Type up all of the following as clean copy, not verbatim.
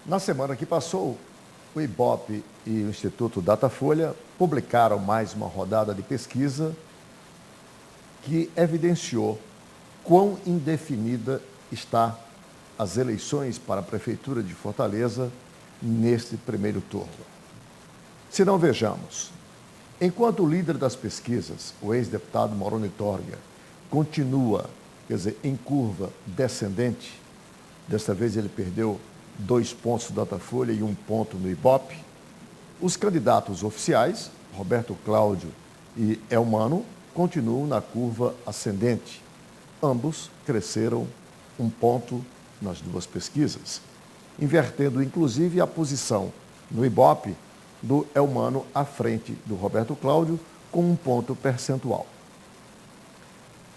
Na semana que passou, o IBOP e o Instituto Datafolha publicaram mais uma rodada de pesquisa que evidenciou quão indefinida está as eleições para a Prefeitura de Fortaleza neste primeiro turno. Se não vejamos, enquanto o líder das pesquisas, o ex-deputado Moroni Torga, continua, em curva descendente, desta vez ele perdeu 2 pontos no Datafolha e 1 ponto no IBOP. Os candidatos oficiais, Roberto Cláudio e Elmano, continuam na curva ascendente. Ambos cresceram 1 ponto nas duas pesquisas, invertendo inclusive a posição no IBOP do Elmano à frente do Roberto Cláudio com 1 ponto percentual.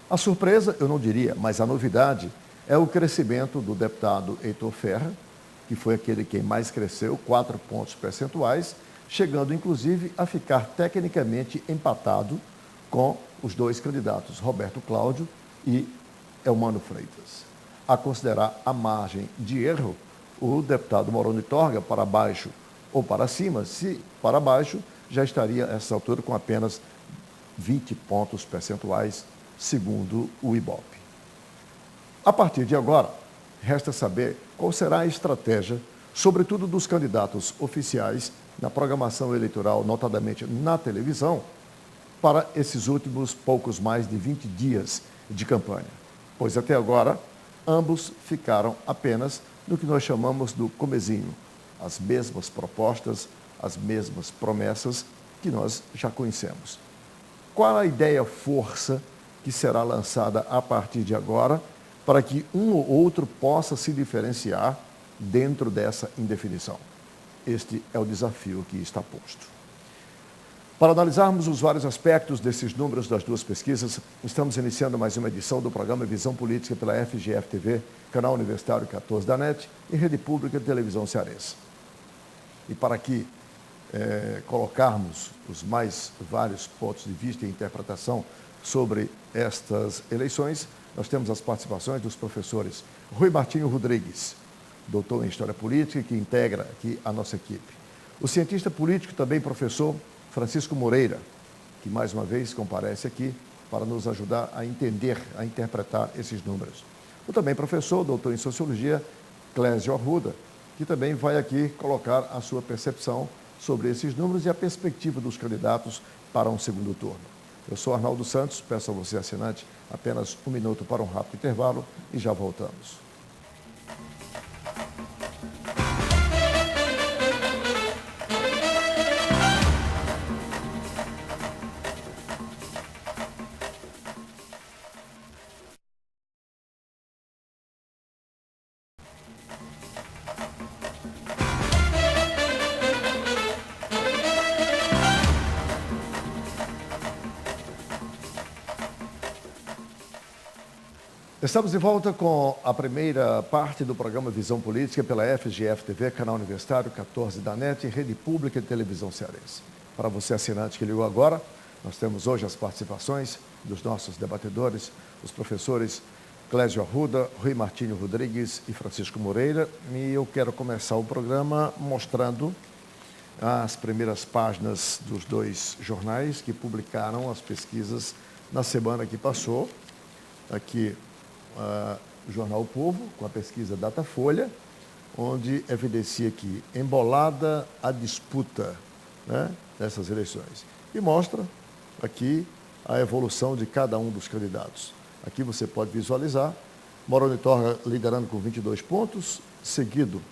A surpresa, eu não diria, mas a novidade é o crescimento do deputado Heitor Ferrer, que foi aquele quem mais cresceu, 4 pontos percentuais, chegando inclusive a ficar tecnicamente empatado com os 2 candidatos, Roberto Cláudio e Elmano Freitas. A considerar a margem de erro, o deputado Moroni Torga para baixo ou para cima, se para baixo, já estaria a essa altura com apenas 20 pontos percentuais, segundo o IBOP. A partir de agora, resta saber qual será a estratégia, sobretudo dos candidatos oficiais, na programação eleitoral, notadamente na televisão, para esses últimos poucos mais de 20 dias de campanha. Pois até agora, ambos ficaram apenas no que nós chamamos do comezinho, as mesmas propostas, as mesmas promessas que nós já conhecemos. Qual a ideia-força que será lançada a partir de agora, para que um ou outro possa se diferenciar dentro dessa indefinição? Este é o desafio que está posto. Para analisarmos os vários aspectos desses números das duas pesquisas, estamos iniciando mais uma edição do programa Visão Política pela FGF-TV, canal universitário 14 da NET e Rede Pública de Televisão Cearense. E para aqui colocarmos os mais vários pontos de vista e interpretação sobre estas eleições, nós temos as participações dos professores Rui Martinho Rodrigues, doutor em História Política, que integra aqui a nossa equipe. O cientista político, também professor Francisco Moreira, que mais uma vez comparece aqui para nos ajudar a entender, a interpretar esses números. O também professor, doutor em Sociologia, Clésio Arruda, que também vai aqui colocar a sua percepção sobre esses números e a perspectiva dos candidatos para um segundo turno. Eu sou Arnaldo Santos, peço a você, assinante, apenas 1 minuto para um rápido intervalo e já voltamos. Estamos de volta com a primeira parte do programa Visão Política pela FGF-TV, canal universitário 14 da NET e Rede Pública de Televisão Cearense. Para você, assinante que ligou agora, nós temos hoje as participações dos nossos debatedores, os professores Clésio Arruda, Rui Martinho Rodrigues e Francisco Moreira. E eu quero começar o programa mostrando as primeiras páginas dos 2 jornais que publicaram as pesquisas na semana que passou. Aqui, o jornal O Povo, com a pesquisa Datafolha, onde evidencia que embolada a disputa, né, dessas eleições. E mostra aqui a evolução de cada um dos candidatos. Aqui você pode visualizar Moroni Torga liderando com 22 pontos, seguido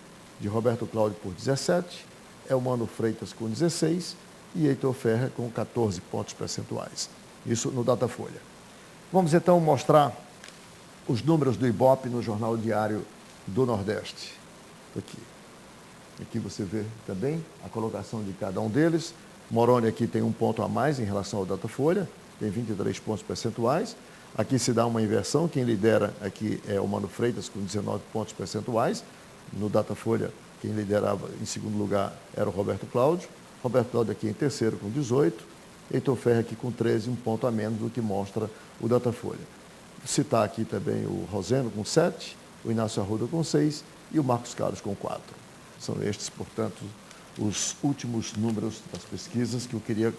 de Roberto Cláudio por 17, Elmano Freitas com 16 e Heitor Ferrer com 14 pontos percentuais. Isso no Datafolha. Vamos então mostrar os números do IBOP no Jornal Diário do Nordeste. Aqui você vê também a colocação de cada um deles. Moroni aqui tem um ponto a mais em relação ao Datafolha, tem 23 pontos percentuais. Aqui se dá uma inversão, quem lidera aqui é o Mano Freitas com 19 pontos percentuais. No Datafolha, quem liderava em segundo lugar era o Roberto Cláudio. Roberto Cláudio aqui em terceiro com 18. Heitor Ferre aqui com 13, um ponto a menos do que mostra o Datafolha. Citar aqui também o Rosendo com 7, o Inácio Arruda com 6 e o Marcos Carlos com 4. São estes, portanto, os últimos números das pesquisas que eu queria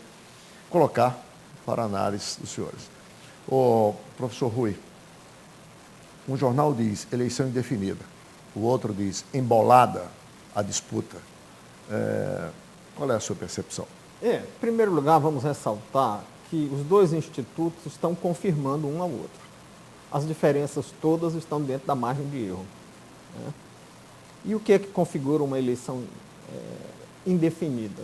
colocar para análise dos senhores. O professor Rui, um jornal diz eleição indefinida, o outro diz embolada a disputa. Qual é a sua percepção? Em primeiro lugar, vamos ressaltar que os dois institutos estão confirmando um ao outro. As diferenças todas estão dentro da margem de erro. Né? E o que é que configura uma eleição indefinida?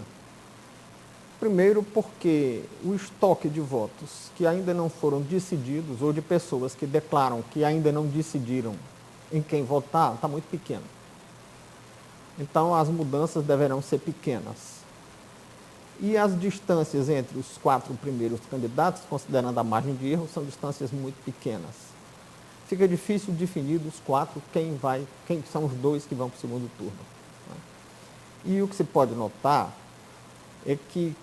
Primeiro, porque o estoque de votos que ainda não foram decididos ou de pessoas que declaram que ainda não decidiram em quem votar está muito pequeno. Então, as mudanças deverão ser pequenas. E as distâncias entre os 4 primeiros candidatos, considerando a margem de erro, são distâncias muito pequenas. Fica difícil definir dos 4 quem são os 2 que vão para o segundo turno. E o que se pode notar é que,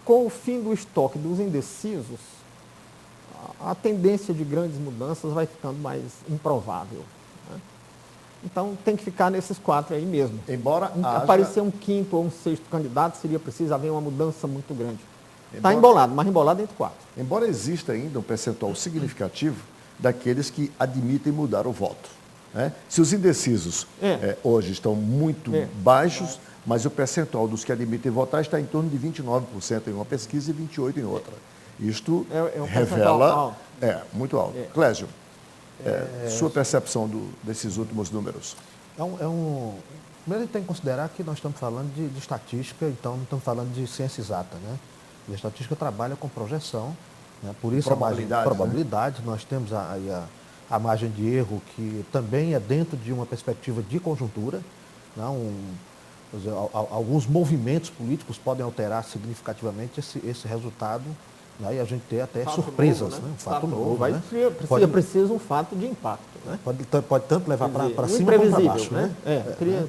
com o fim do estoque dos indecisos, a tendência de grandes mudanças vai ficando mais improvável. Né? Então, tem que ficar nesses 4 aí mesmo. Embora aparecer um 5º ou um 6º candidato, seria preciso haver uma mudança muito grande. Está embolado, mas embolado entre 4. Embora exista ainda um percentual significativo daqueles que admitem mudar o voto. Né? Se os indecisos hoje estão muito baixos, mas o percentual dos que admitem votar está em torno de 29% em uma pesquisa e 28% em outra. Isto um revela... alto. Muito alto. Clésio, sua percepção desses últimos números? Primeiro a gente tem que considerar que nós estamos falando de estatística, então não estamos falando de ciência exata. Né? E a estatística trabalha com projeção, né? Por isso probabilidade. Né? Nós temos a margem de erro, que também é dentro de uma perspectiva de conjuntura. Né? Alguns movimentos políticos podem alterar significativamente esse resultado, né? E a gente ter até surpresas, novo, né? Um fato novo. Né? Precisa um fato de impacto. Né? Pode tanto levar para cima como para baixo. Né?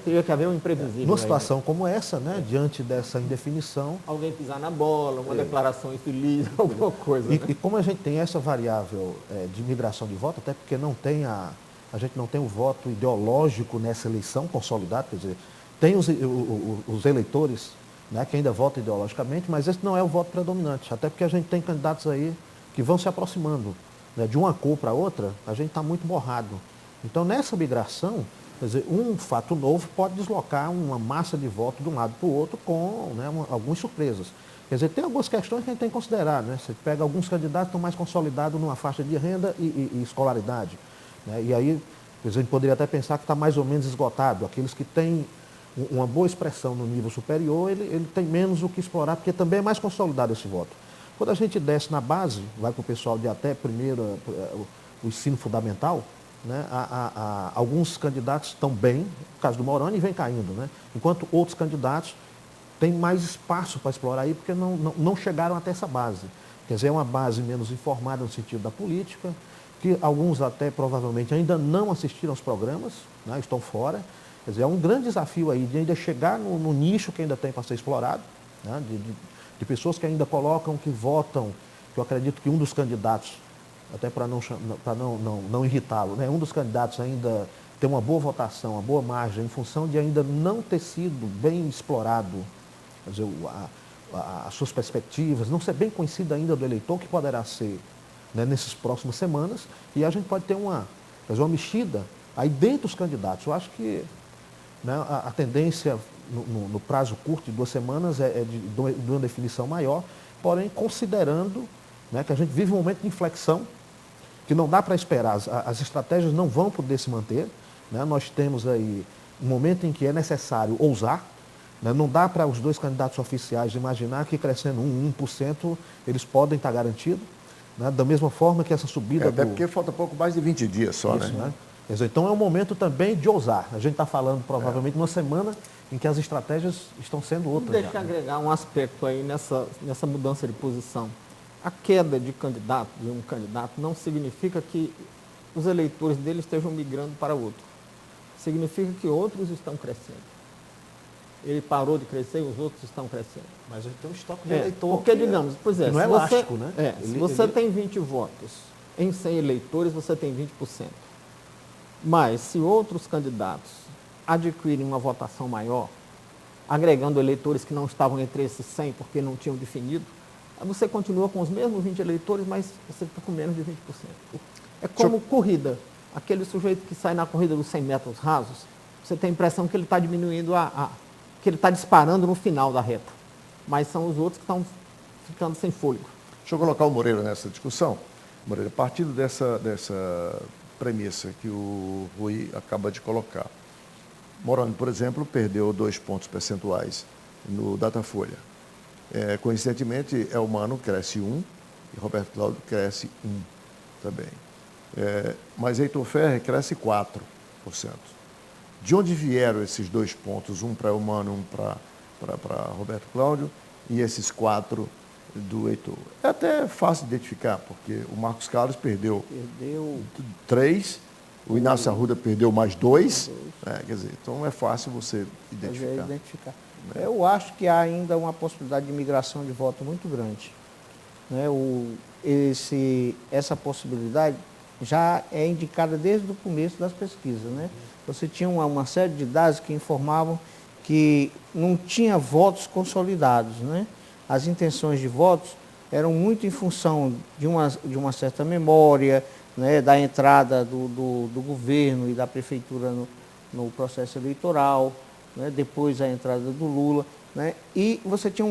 Teria que haver um imprevisível. Numa situação como essa, né? Diante dessa indefinição... Alguém pisar na bola, uma declaração infeliz, alguma coisa. E como a gente tem essa variável de migração de voto, até porque a gente não tem o voto ideológico nessa eleição consolidado, quer dizer, tem os eleitores, né, que ainda votam ideologicamente, mas esse não é o voto predominante, até porque a gente tem candidatos aí que vão se aproximando, né, de uma cor para outra, a gente está muito borrado. Então, nessa migração, quer dizer, um fato novo pode deslocar uma massa de voto de um lado para o outro com, né, algumas surpresas. Quer dizer, tem algumas questões que a gente tem que considerar, né? Você pega alguns candidatos que estão mais consolidados numa faixa de renda e escolaridade, né? E aí, a gente poderia até pensar que está mais ou menos esgotado. Aqueles que têm uma boa expressão no nível superior, ele tem menos o que explorar, porque também é mais consolidado esse voto. Quando a gente desce na base, vai para o pessoal de até primeiro o ensino fundamental, né? Alguns candidatos estão bem, no caso do Moroni, vem caindo, né? Enquanto outros candidatos têm mais espaço para explorar aí, porque não chegaram até essa base. Quer dizer, é uma base menos informada no sentido da política, que alguns até provavelmente ainda não assistiram aos programas, né? Estão fora. Quer dizer, é um grande desafio aí de ainda chegar no nicho que ainda tem para ser explorado, né? De pessoas que ainda colocam, que votam, que eu acredito que um dos candidatos, até para não irritá-lo, né? Um dos candidatos ainda tem uma boa votação, uma boa margem, em função de ainda não ter sido bem explorado, quer dizer, as suas perspectivas, não ser bem conhecido ainda do eleitor, que poderá ser, né, nessas próximas semanas, e a gente pode ter uma mexida aí dentro dos candidatos. Eu acho que, né, a tendência no prazo curto de 2 semanas é de uma definição maior, porém considerando, né, que a gente vive um momento de inflexão, que não dá para esperar, as estratégias não vão poder se manter, né? Nós temos aí um momento em que é necessário ousar, né? Não dá para os 2 candidatos oficiais imaginar que crescendo 1% eles podem estar garantidos, né? Da mesma forma que essa subida... Até porque falta pouco mais de 20 dias só, isso, né? Quer dizer, então é um momento também de ousar. A gente está falando provavelmente numa semana em que as estratégias estão sendo outras. Deixa eu já, né? agregar um aspecto aí nessa mudança de posição. A queda de um candidato, não significa que os eleitores dele estejam migrando para outro. Significa que outros estão crescendo. Ele parou de crescer e os outros estão crescendo. Mas ele tem um estoque de eleitor. Porque, digamos, pois é, não é se você, elástico, né? se você tem 20 votos em 100 eleitores, você tem 20%. Mas, se outros candidatos adquirem uma votação maior, agregando eleitores que não estavam entre esses 100 porque não tinham definido, você continua com os mesmos 20 eleitores, mas você está com menos de 20%. É como corrida. Aquele sujeito que sai na corrida dos 100 metros rasos, você tem a impressão que ele está diminuindo que ele está disparando no final da reta. Mas são os outros que estão ficando sem fôlego. Deixa eu colocar o Moreira nessa discussão. Moreira, partindo dessa premissa que o Rui acaba de colocar. Moroni, por exemplo, perdeu 2 pontos percentuais no Datafolha. Coincidentemente, Elmano cresce 1 e Roberto Cláudio cresce 1 também. Mas Heitor Ferrer cresce 4%. De onde vieram esses 2 pontos, um para Elmano, um para Roberto Cláudio, e esses 4 do Heitor? É até fácil de identificar, porque o Marcos Carlos perdeu 3, o Inácio Arruda perdeu mais 2, quer dizer, então é fácil você identificar. Eu acho que há ainda uma possibilidade de migração de voto muito grande. Né? Essa possibilidade já é indicada desde o começo das pesquisas. Né? Você tinha uma série de dados que informavam que não tinha votos consolidados. Né? As intenções de votos eram muito em função de uma certa memória, né, da entrada do governo e da prefeitura no processo eleitoral, né, depois a entrada do Lula. Né, e você tinha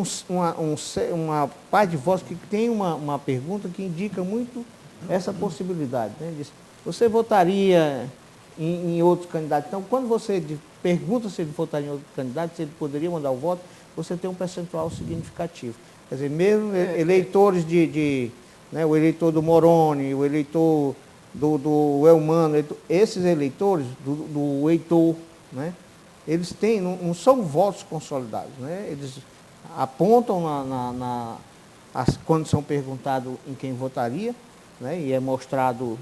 uma parte de votos que tem uma pergunta que indica muito essa possibilidade. Né, você votaria em outro candidato? Então, quando você pergunta se ele votaria em outro candidato, se ele poderia mandar o voto, você tem um percentual significativo. Quer dizer, mesmo eleitores né, o eleitor do Moroni, o eleitor do Elmano, esses eleitores do Heitor, né, eles não são votos consolidados. Né, eles apontam quando são perguntados em quem votaria, né, e é mostrado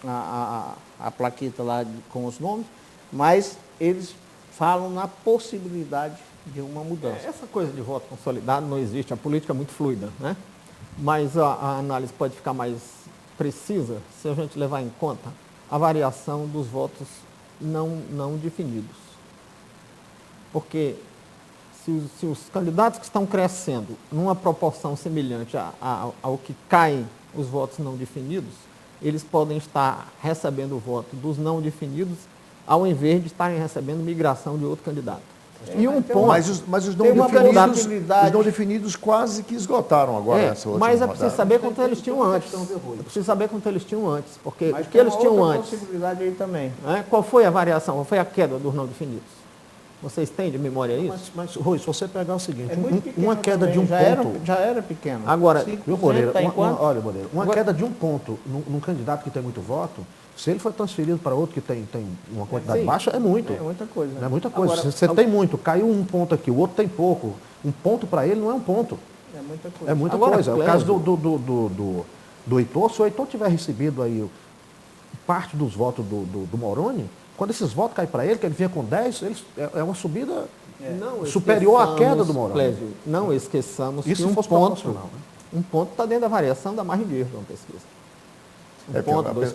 a plaqueta lá com os nomes, mas eles falam na possibilidade de uma mudança. Essa coisa de voto consolidado não existe, a política é muito fluida, né? Mas a análise pode ficar mais precisa se a gente levar em conta a variação dos votos não definidos. Porque se os candidatos que estão crescendo numa proporção semelhante ao que caem os votos não definidos, eles podem estar recebendo o voto dos não definidos ao invés de estarem recebendo migração de outro candidato. E um ponto, mas os não definidos quase que esgotaram agora essa última Mas é rodada. preciso saber quanto eles tinham antes. É preciso saber quanto eles tinham antes. Porque o que eles tinham antes. Possibilidade aí também. Qual foi a variação? Qual foi a queda dos não definidos? Vocês têm de memória isso? Mas Rui, se você pegar o seguinte, uma queda de um ponto... Já era pequeno. Agora, viu, Moreira, olha, Moreira, uma queda de um ponto num candidato que tem muito voto, se ele for transferido para outro que tem uma quantidade baixa, é muito. É muita coisa. É muita coisa. Agora, você tem muito, caiu um ponto aqui, o outro tem pouco. Um ponto para ele não é um ponto. É muita coisa. É muita coisa. É o caso do Heitor, se o Heitor tiver recebido aí parte dos votos do Moroni, quando esses votos caem para ele, que ele vinha com 10, é uma subida superior à queda do Moroni. Clésio, não esqueçamos Isso que se fosse proporcional, né? Um ponto está dentro da variação da margem de erro de uma pesquisa.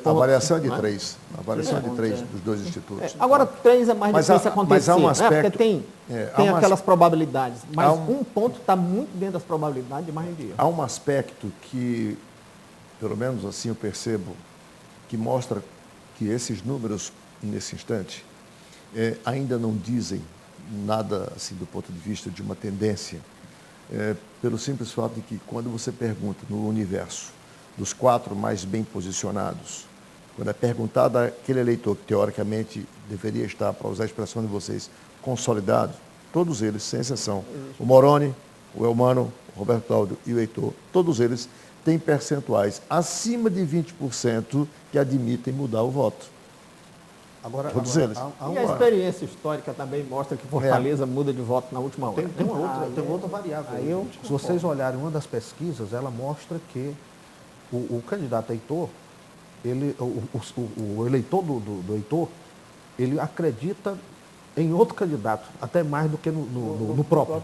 A variação é de 3. A variação é de 3 dos dois institutos. Agora, 3 é mais difícil acontecer. Mas há um aspecto... Porque tem aquelas probabilidades. Mas um ponto está muito dentro das probabilidades de margem de erro. Há um aspecto que, pelo menos assim eu percebo, que mostra que esses números, nesse instante, ainda não dizem nada assim do ponto de vista de uma tendência, pelo simples fato de que quando você pergunta no universo dos 4 mais bem posicionados, quando é perguntado àquele eleitor que teoricamente deveria estar, para usar a expressão de vocês, consolidado, todos eles, sem exceção, o Moroni, o Elmano, o Roberto Cláudio e o Heitor, todos eles têm percentuais acima de 20% que admitem mudar o voto. Todos eles. E a experiência histórica também mostra que Fortaleza muda de voto na última hora. Tem uma outra variável. Se vocês olharem uma das pesquisas, ela mostra que o candidato Heitor, o eleitor do Heitor, ele acredita em outro candidato, até mais do que no próprio.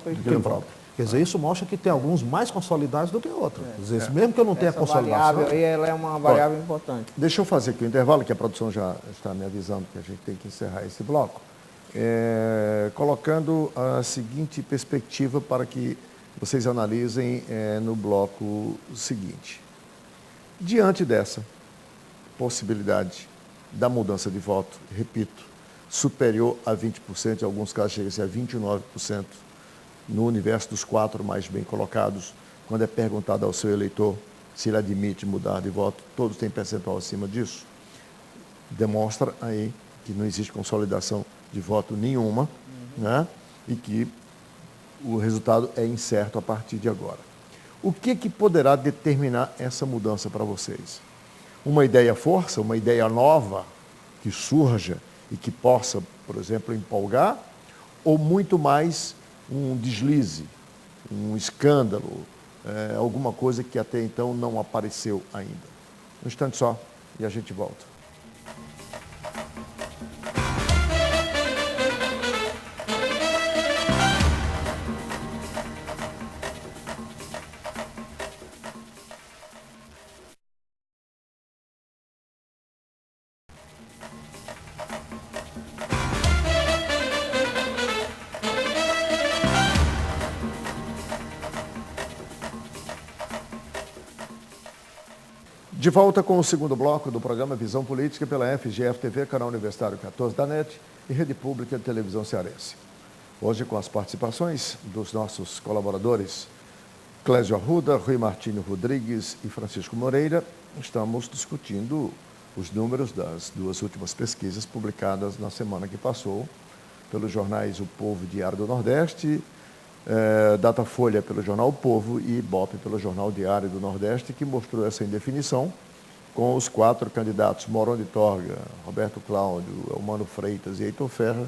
Quer dizer, isso mostra que tem alguns mais consolidados do que outros. Quer dizer, mesmo que eu não tenha Essa consolidação... variável aí, ela é uma variável importante. Deixa eu fazer aqui o intervalo, que a produção já está me avisando que a gente tem que encerrar esse bloco, colocando a seguinte perspectiva para que vocês analisem no bloco seguinte. Diante dessa possibilidade da mudança de voto, repito, superior a 20%, em alguns casos chega a ser a 29%, no universo dos 4 mais bem colocados, quando é perguntado ao seu eleitor se ele admite mudar de voto, todos têm percentual acima disso. Demonstra aí que não existe consolidação de voto nenhuma, né? E que o resultado é incerto a partir de agora. O que poderá determinar essa mudança para vocês? Uma ideia força, uma ideia nova que surja e que possa, por exemplo, empolgar, ou muito mais um deslize, um escândalo, alguma coisa que até então não apareceu ainda. Um instante só e a gente volta. De volta com o segundo bloco do programa Visão Política pela FGF-TV, canal Universitário 14 da NET e Rede Pública de Televisão Cearense. Hoje com as participações dos nossos colaboradores Clésio Arruda, Rui Martínio Rodrigues e Francisco Moreira, estamos discutindo os números das 2 últimas pesquisas publicadas na semana que passou pelos jornais O Povo e Diário do Nordeste, Datafolha pelo jornal O Povo e Ibope pelo jornal Diário do Nordeste, que mostrou essa indefinição com os 4 candidatos Moron de Torga, Roberto Cláudio, Elmano Freitas e Heitor Ferrer,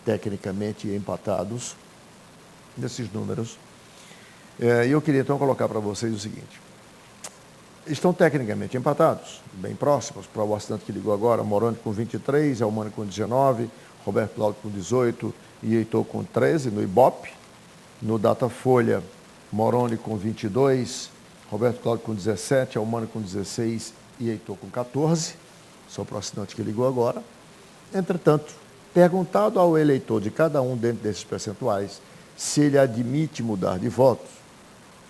tecnicamente empatados nesses números. E eu queria então colocar para vocês o seguinte: estão tecnicamente empatados, bem próximos, para o assinante que ligou agora, Moroni com 23, Elmano com 19, Roberto Cláudio com 18 e Heitor com 13 no Ibope. No Datafolha, Moroni com 22, Roberto Cláudio com 17, Elmano com 16 e Heitor com 14, só para o assinante que ligou agora. Entretanto, perguntado ao eleitor de cada um dentro desses percentuais se ele admite mudar de voto,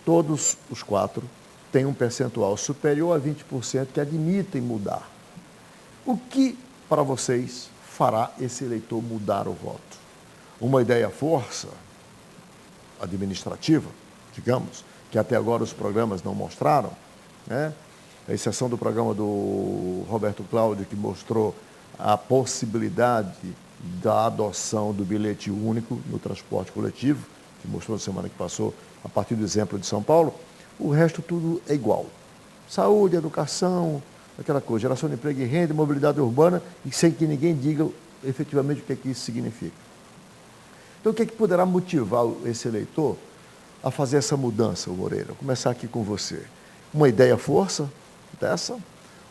todos os 4 têm um percentual superior a 20% que admitem mudar. O que, para vocês, fará esse eleitor mudar o voto? Uma ideia força administrativa, digamos, que até agora os programas não mostraram, né? A exceção do programa do Roberto Cláudio, que mostrou a possibilidade da adoção do bilhete único no transporte coletivo, que mostrou na semana que passou, a partir do exemplo de São Paulo, o resto tudo é igual. Saúde, educação, aquela coisa, geração de emprego e renda, mobilidade urbana, e sem que ninguém diga efetivamente o que isso significa. Então, o que poderá motivar esse eleitor a fazer essa mudança, Moreira? Vou começar aqui com você. Uma ideia força dessa,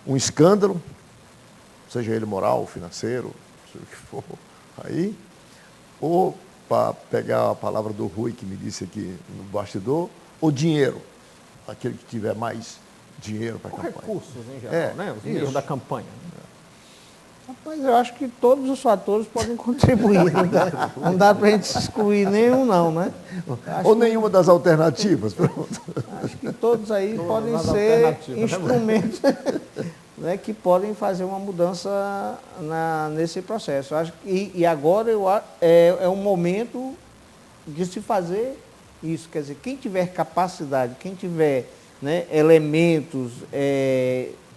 um escândalo, seja ele moral, financeiro, seja o que for, aí, ou, para pegar a palavra do Rui, que me disse aqui no bastidor, ou dinheiro, aquele que tiver mais dinheiro para a campanha. Recursos, em geral, né? Os meios da campanha. Rapaz, eu acho que todos os fatores podem contribuir. Não dá para a gente excluir nenhum, não, né? Ou nenhuma das alternativas. Acho que todos aí podem ser instrumentos né, que podem fazer uma mudança nesse processo. Acho que, e agora é um momento de se fazer isso. Quer dizer, quem tiver capacidade, quem tiver, né, elementos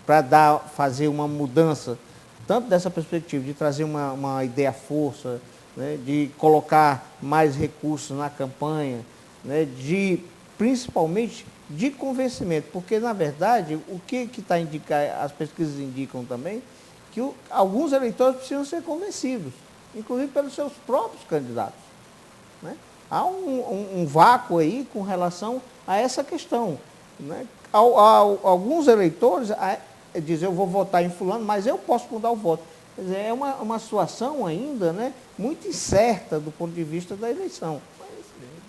para fazer uma mudança, tanto dessa perspectiva de trazer uma ideia força, né, de colocar mais recursos na campanha, né, principalmente de convencimento, porque, na verdade, o que está indicando, as pesquisas indicam também, que alguns eleitores precisam ser convencidos, inclusive pelos seus próprios candidatos, né? Há um vácuo aí com relação a essa questão, né? Alguns eleitores dizem, eu vou votar em fulano, mas eu posso mudar o voto. Quer dizer, é uma situação ainda, né, muito incerta do ponto de vista da eleição.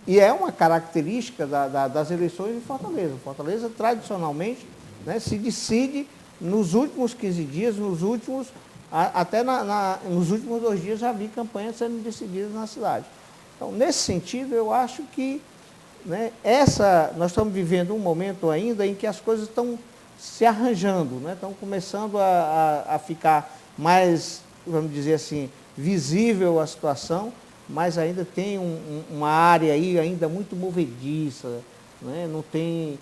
E é uma característica das eleições em Fortaleza. Fortaleza, tradicionalmente, né, se decide nos últimos 15 dias, nos últimos 2 dias já vi campanhas sendo decididas na cidade. Então, nesse sentido, eu acho que, né, nós estamos vivendo um momento ainda em que as coisas estão se arranjando, né, estão começando a ficar mais, vamos dizer assim, visível a situação, mas ainda tem uma área aí ainda muito movediça, né? Não tem,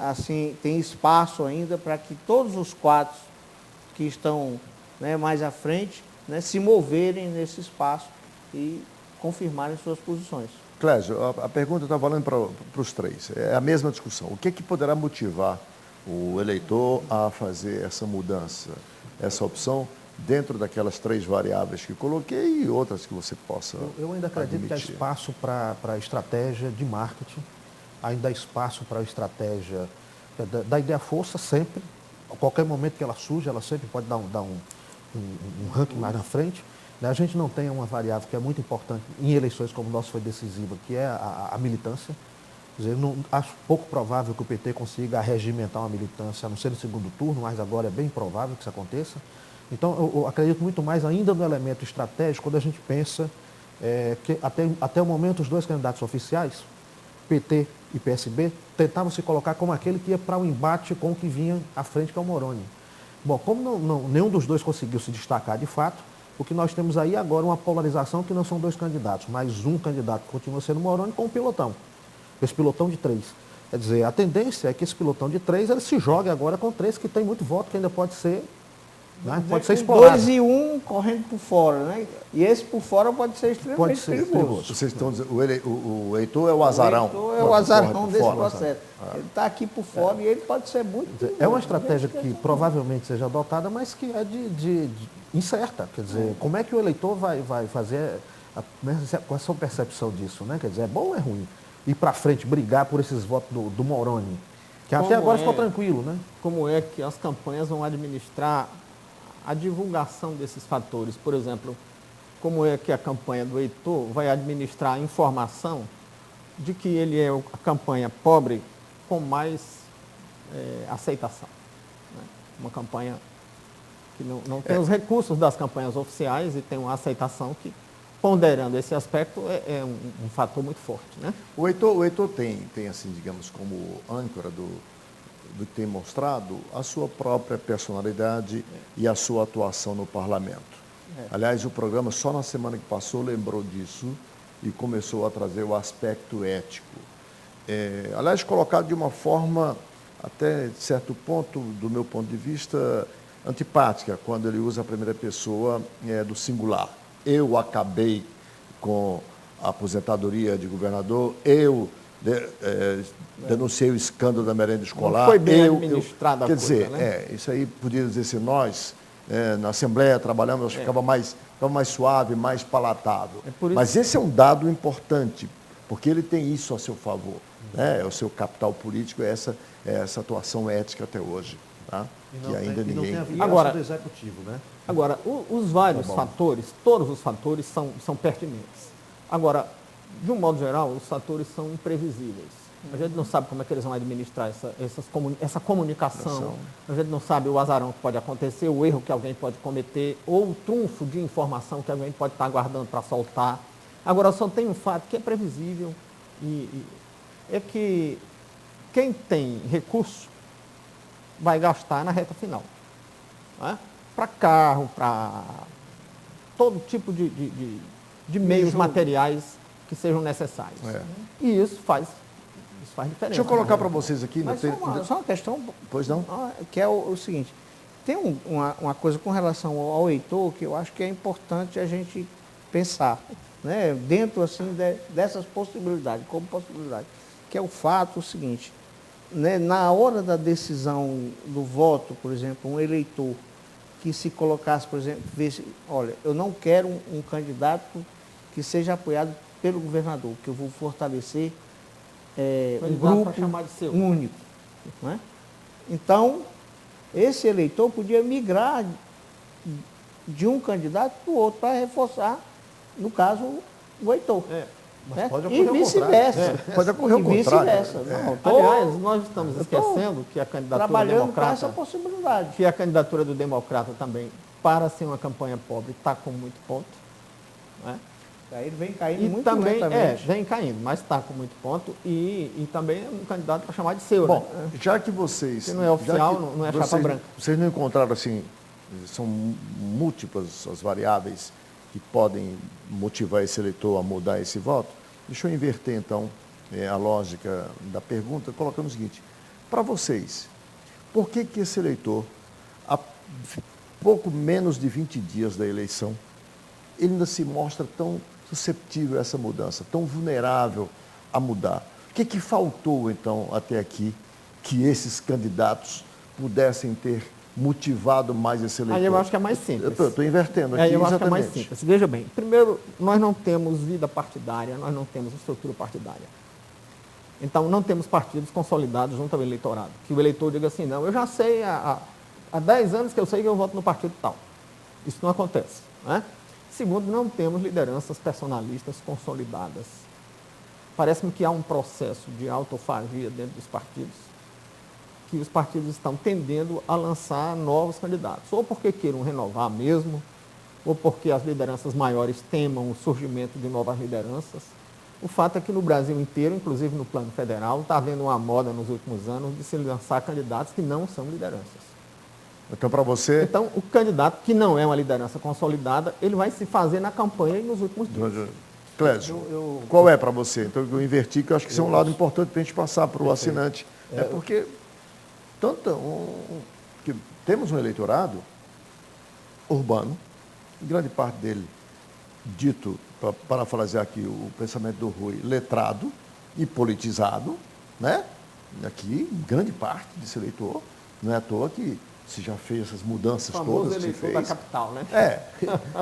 assim, tem espaço ainda para que todos os quadros que estão, né, mais à frente, né, se moverem nesse espaço e confirmarem suas posições. Clésio, a pergunta está valendo para os três. É a mesma discussão. O que poderá motivar o eleitor a fazer essa mudança, essa opção, dentro daquelas 3 variáveis que coloquei e outras que você possa Eu ainda acredito admitir? que há espaço para estratégia de marketing, ainda há espaço para a estratégia da ideia força sempre, a qualquer momento que ela surge, ela sempre pode dar um ranking mais na frente. Né? A gente não tem uma variável que é muito importante em eleições como o nosso foi decisiva, que é a militância. Quer dizer, acho pouco provável que o PT consiga arregimentar uma militância, a não ser no segundo turno, mas agora é bem provável que isso aconteça. Então, eu acredito muito mais ainda no elemento estratégico, quando a gente pensa que até o momento os 2 candidatos oficiais, PT e PSB, tentavam se colocar como aquele que ia para o embate com o que vinha à frente, que é o Moroni. Bom, como nenhum dos 2 conseguiu se destacar de fato, o que nós temos aí agora é uma polarização que não são 2 candidatos, mas um candidato que continua sendo Moroni com um pilotão, esse pilotão de 3. Quer dizer, a tendência é que esse pilotão de 3 ele se jogue agora com 3 que tem muito voto que ainda pode ser, né, pode ser explorado. 2 e 1 correndo por fora, né? E esse por fora pode ser extremamente perigoso. Vocês estão dizendo, o Heitor é o azarão. O Heitor é o azarão desse fora, processo. Ele está aqui por fora e ele pode ser muito perigoso. É uma estratégia que provavelmente seja adotada, mas que é de incerta. Quer dizer, como é que o eleitor vai fazer com a sua percepção disso, né? Quer dizer, é bom ou é ruim? Ir para frente, brigar por esses votos do Moroni, que até agora ficou tranquilo, né? Como é que as campanhas vão administrar a divulgação desses fatores? Por exemplo, como é que a campanha do Heitor vai administrar a informação de que ele é a campanha pobre com mais aceitação, né? Uma campanha que não tem os recursos das campanhas oficiais e tem uma aceitação que, ponderando esse aspecto, é um fator muito forte, né? O Heitor tem, assim, digamos, como âncora do que tem mostrado, a sua própria personalidade e a sua atuação no parlamento. Aliás, o programa, só na semana que passou, lembrou disso e começou a trazer o aspecto ético. Aliás, colocado de uma forma, até de certo ponto, do meu ponto de vista, antipática, quando ele usa a primeira pessoa do singular. Eu acabei com a aposentadoria de governador, eu denunciei o escândalo da merenda escolar. Não foi bem administrada a quer coisa, dizer, né? Isso aí podia dizer assim, nós, na Assembleia, trabalhamos, acho que ficava mais suave, mais palatável. Mas esse é um dado importante, porque ele tem isso a seu favor, né? É o seu capital político, essa atuação ética até hoje, tá? Que ainda ninguém... Agora, do executivo, né? Agora, os vários fatores, todos os fatores são pertinentes. Agora, de um modo geral, os fatores são imprevisíveis. A gente não sabe como é que eles vão administrar essa comunicação. A gente não sabe o azarão que pode acontecer, o erro que alguém pode cometer, ou o trunfo de informação que alguém pode estar aguardando para soltar. Agora, só tem um fato que é previsível, é que quem tem recurso vai gastar na reta final. Né? Para carro, para todo tipo de meios materiais que sejam necessários. E isso faz diferença. Deixa eu colocar para vocês aqui... Mas só uma questão... Pois não? Que é o seguinte, tem uma coisa com relação ao Heitor que eu acho que é importante a gente pensar, né? Dentro assim, dessas possibilidades, como possibilidade, que é o fato seguinte, né? Na hora da decisão do voto, por exemplo, um eleitor que se colocasse, por exemplo, olha, eu não quero um candidato que seja apoiado pelo governador, que eu vou fortalecer um grupo chamar de seu. único. Não é? Então, esse eleitor podia migrar de um candidato para o outro para reforçar, no caso, o eleitor. Mas pode E ocorrer o vice-versa. Pode ocorrer o E contrário. vice-versa. Não, Aliás, nós estamos esquecendo que a candidatura trabalhando com essa democrata, possibilidade. que a candidatura do democrata também, para ser uma campanha pobre, está com muito ponto. Né? Aí ele vem caindo E muito também, lentamente. vem caindo, mas está com muito ponto e também é um candidato para chamar de seu. Bom, né? já que vocês... Se não é oficial, já que não é chapa branca. Vocês não encontraram, assim, são múltiplas as variáveis que podem motivar esse eleitor a mudar esse voto? Deixa eu inverter, então, a lógica da pergunta, colocando o seguinte: para vocês, por que esse eleitor, há pouco menos de 20 dias da eleição, ele ainda se mostra tão susceptível a essa mudança, tão vulnerável a mudar? O que faltou, então, até aqui, que esses candidatos pudessem ter motivado mais esse eleitor? Aí eu acho que é mais simples. Eu estou invertendo aqui, eu acho que é exatamente. mais simples. Veja bem, primeiro, nós não temos vida partidária, nós não temos estrutura partidária. Então, não temos partidos consolidados junto ao eleitorado. Que o eleitor diga assim, não, eu já sei, há 10 anos que eu sei que eu voto no partido tal. Isso não acontece. Né? Segundo, não temos lideranças personalistas consolidadas. Parece-me que há um processo de autofagia dentro dos partidos, que os partidos estão tendendo a lançar novos candidatos, ou porque queiram renovar mesmo, ou porque as lideranças maiores temam o surgimento de novas lideranças. O fato é que no Brasil inteiro, inclusive no plano federal, está havendo uma moda nos últimos anos de se lançar candidatos que não são lideranças. Então, para você... Então, o candidato que não é uma liderança consolidada, ele vai se fazer na campanha e nos últimos dias. Clésio, qual é para você? Então, eu inverti, que eu acho que isso é um lado importante para a gente passar para o assinante. É porque que temos um eleitorado urbano, grande parte dele, dito, para parafrasear aqui o pensamento do Rui, letrado e politizado, né? Aqui, grande parte desse eleitor, não é à toa que se já fez essas mudanças todas que se fez. da capital, né?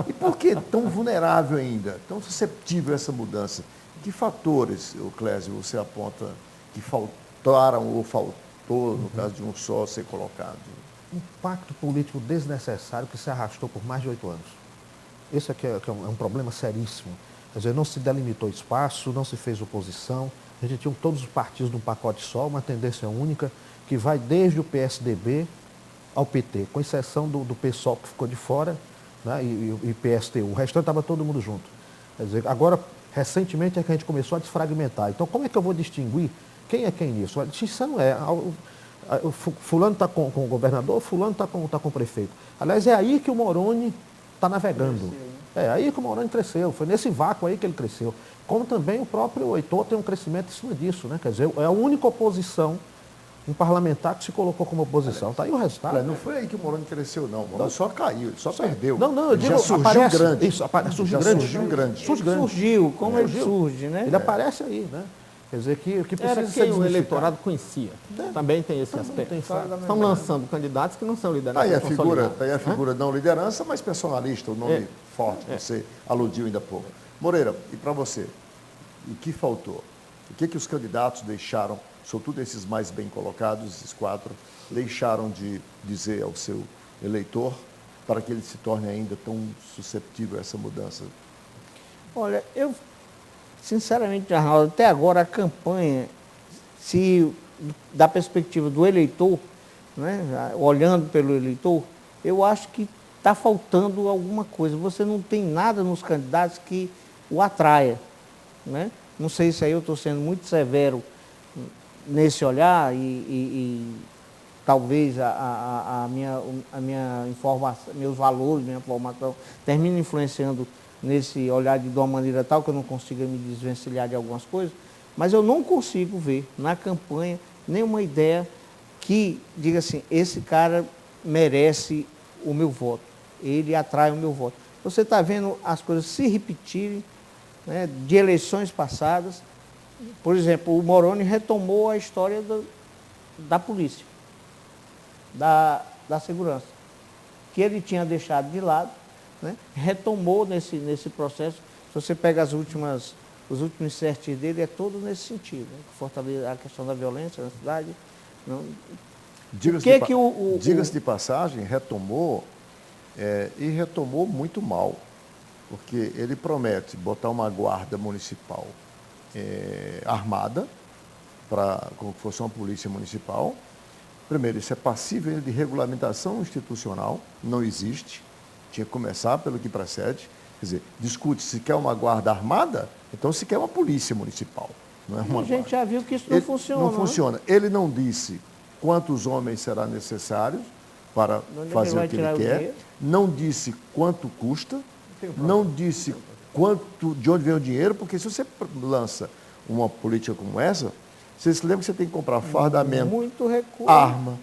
E por que tão vulnerável ainda, tão susceptível a essa mudança? Que fatores, Clésio, você aponta que faltaram ou faltou, no caso de um só ser colocado? Um pacto político desnecessário que se arrastou por mais de 8 anos. Esse aqui é um problema seríssimo. Quer dizer, não se delimitou espaço, não se fez oposição. A gente tinha todos os partidos num pacote só, uma tendência única, que vai desde o PSDB ao PT, com exceção do PSOL que ficou de fora, né, e PSTU. O restante estava todo mundo junto. Quer dizer, agora, recentemente, é que a gente começou a desfragmentar. Então, como é que eu vou distinguir quem é quem nisso? A distinção é, fulano está com o governador, fulano está com o prefeito. Aliás, é aí que o Moroni está navegando. É aí que o Moroni cresceu, foi nesse vácuo aí que ele cresceu. Como também o próprio Heitor tem um crescimento em cima disso, né? Quer dizer, é a única oposição, um parlamentar que se colocou como oposição. Está aí o resultado. Não foi aí que o Moroni cresceu, não. O Moroni só caiu, ele só perdeu. Não, eu digo, já surgiu aparece, grande. Isso, surgiu já grande. surgiu grande. Surgiu, como ele surge, né? Ele aparece aí, né? Quer dizer, que precisa Era ser quem o desmistificado. eleitorado conhecia. Também tem esse aspecto. Estão lançando candidatos que não são lideranças Aí a figura, consolidadas. a figura não liderança, mas personalista, o nome forte que você aludiu ainda há pouco. Moreira, e para você, o que faltou? O que os candidatos deixaram, sobretudo esses mais bem colocados, esses 4, deixaram de dizer ao seu eleitor para que ele se torne ainda tão susceptível a essa mudança? Olha, eu, sinceramente, Arnaldo, até agora a campanha, se da perspectiva do eleitor, né, olhando pelo eleitor, eu acho que está faltando alguma coisa. Você não tem nada nos candidatos que o atraia. Né? Não sei se aí eu estou sendo muito severo nesse olhar e talvez a minha informação, meus valores, minha formação, termine influenciando nesse olhar de uma maneira tal que eu não consiga me desvencilhar de algumas coisas, mas eu não consigo ver na campanha nenhuma ideia que diga assim, esse cara merece o meu voto, ele atrai o meu voto. Você está vendo as coisas se repetirem, né, de eleições passadas. Por exemplo, o Moroni retomou a história da polícia, da segurança, que ele tinha deixado de lado, né? Retomou nesse processo. Se você pega os últimos inserts dele, é todo nesse sentido, né? Fortalecer a questão da violência na cidade. Não... Diga-se de passagem, retomou, e retomou muito mal, porque ele promete botar uma guarda municipal armada, como se fosse uma polícia municipal. Primeiro, isso é passível de regulamentação institucional, não existe, tinha que começar pelo que precede. Quer dizer, discute se quer uma guarda armada, então se quer uma polícia municipal. Não é uma a gente já viu que isso não funciona. Não funciona. Ele não disse quantos homens será necessários para fazer o que ele quer, não disse quanto custa, não disse de onde vem o dinheiro, porque se você lança uma política como essa, você se lembra que você tem que comprar fardamento, arma,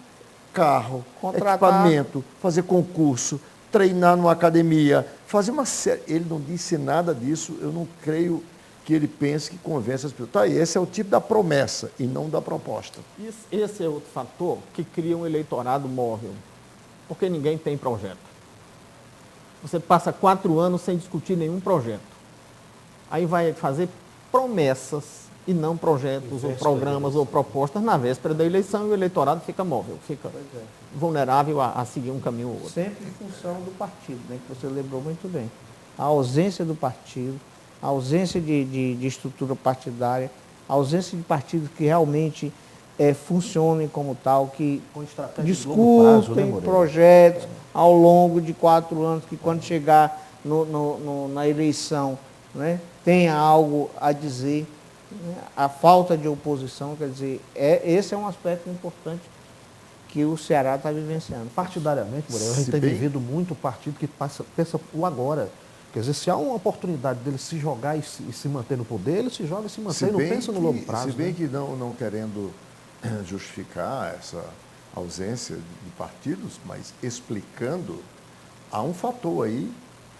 carro, equipamento, fazer concurso, treinar numa academia, fazer uma série. Ele não disse nada disso, eu não creio que ele pense que convence as pessoas. Tá, esse é o tipo da promessa e não da proposta. Esse é outro fator que cria um eleitorado móvel, porque ninguém tem projeto. Você passa 4 anos sem discutir nenhum projeto. Aí vai fazer promessas e não projetos, ou programas, ou propostas na véspera da eleição, e o eleitorado fica móvel, fica vulnerável a seguir um caminho ou outro. Sempre em função do partido, né, que você lembrou muito bem. A ausência do partido, a ausência de estrutura partidária, a ausência de partidos que realmente funcionem como tal, que discutem projetos ao longo de 4 anos, que quando chegar na eleição, né, tenha algo a dizer. A falta de oposição, quer dizer, esse é um aspecto importante que o Ceará está vivenciando. Partidariamente, Moreira, a gente tem vivido muito partido que pensa o agora. Quer dizer, se há uma oportunidade dele se jogar e se manter no poder, ele se joga e se mantém, não pensa no longo prazo. Se bem que não querendo justificar essa ausência de partidos, mas explicando, há um fator aí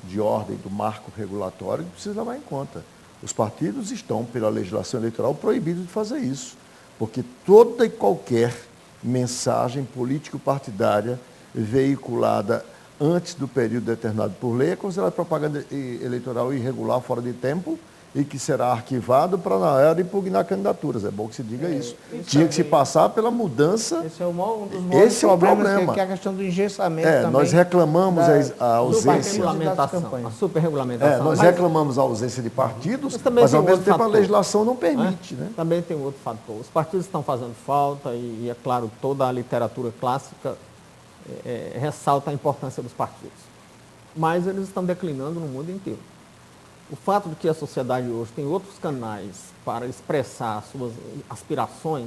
de ordem do marco regulatório que precisa levar em conta. Os partidos estão, pela legislação eleitoral, proibidos de fazer isso, porque toda e qualquer mensagem político-partidária veiculada antes do período determinado por lei é considerada propaganda eleitoral irregular, fora de tempo, e que será arquivado para, na hora, impugnar candidaturas. É bom que se diga isso. Tinha que se passar pela mudança. Esse é um dos maiores problemas, que é a questão do engessamento também. Nós reclamamos a ausência. A superregulamentação. Nós reclamamos a ausência de partidos, mas ao mesmo tempo a legislação não permite. Né? Também tem outro fator. Os partidos estão fazendo falta e, é claro, toda a literatura clássica ressalta a importância dos partidos. Mas eles estão declinando no mundo inteiro. O fato de que a sociedade hoje tem outros canais para expressar suas aspirações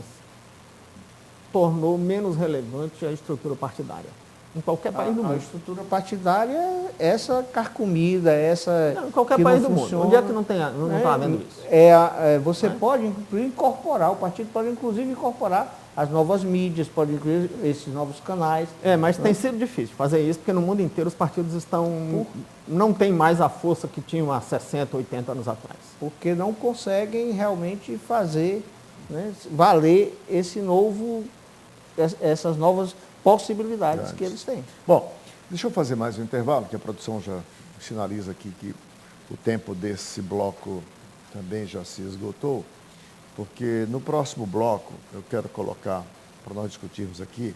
tornou menos relevante a estrutura partidária. Em qualquer país do mundo. A estrutura partidária é essa carcomida, essa. Não, em qualquer país do mundo. Onde é que não está havendo isso? Você pode incorporar, o partido pode inclusive incorporar as novas mídias, pode incluir esses novos canais. Mas tem sido difícil fazer isso, porque no mundo inteiro os partidos não têm mais a força que tinham há 60, 80 anos atrás. Porque não conseguem realmente fazer, né, valer essas novas possibilidades que eles têm. Bom, deixa eu fazer mais um intervalo, que a produção já sinaliza aqui que o tempo desse bloco também já se esgotou, porque no próximo bloco eu quero colocar, para nós discutirmos aqui,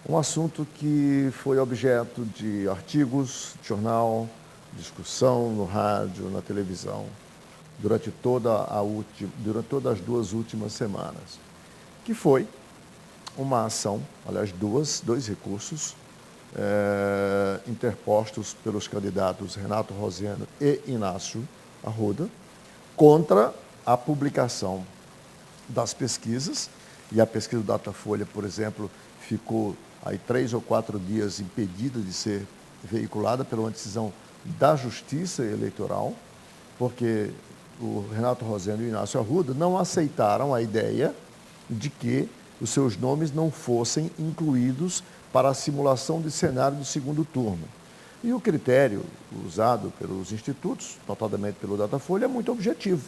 um assunto que foi objeto de artigos, jornal, discussão no rádio, na televisão, durante todas as 2 últimas semanas, que foi uma ação, aliás, dois recursos interpostos pelos candidatos Renato Rosendo e Inácio Arruda contra a publicação das pesquisas, e a pesquisa do Datafolha, por exemplo, ficou aí 3 ou 4 dias impedida de ser veiculada pela uma decisão da Justiça Eleitoral, porque o Renato Rosendo e o Inácio Arruda não aceitaram a ideia de que os seus nomes não fossem incluídos para a simulação de cenário do segundo turno. E o critério usado pelos institutos, notadamente pelo Datafolha, é muito objetivo.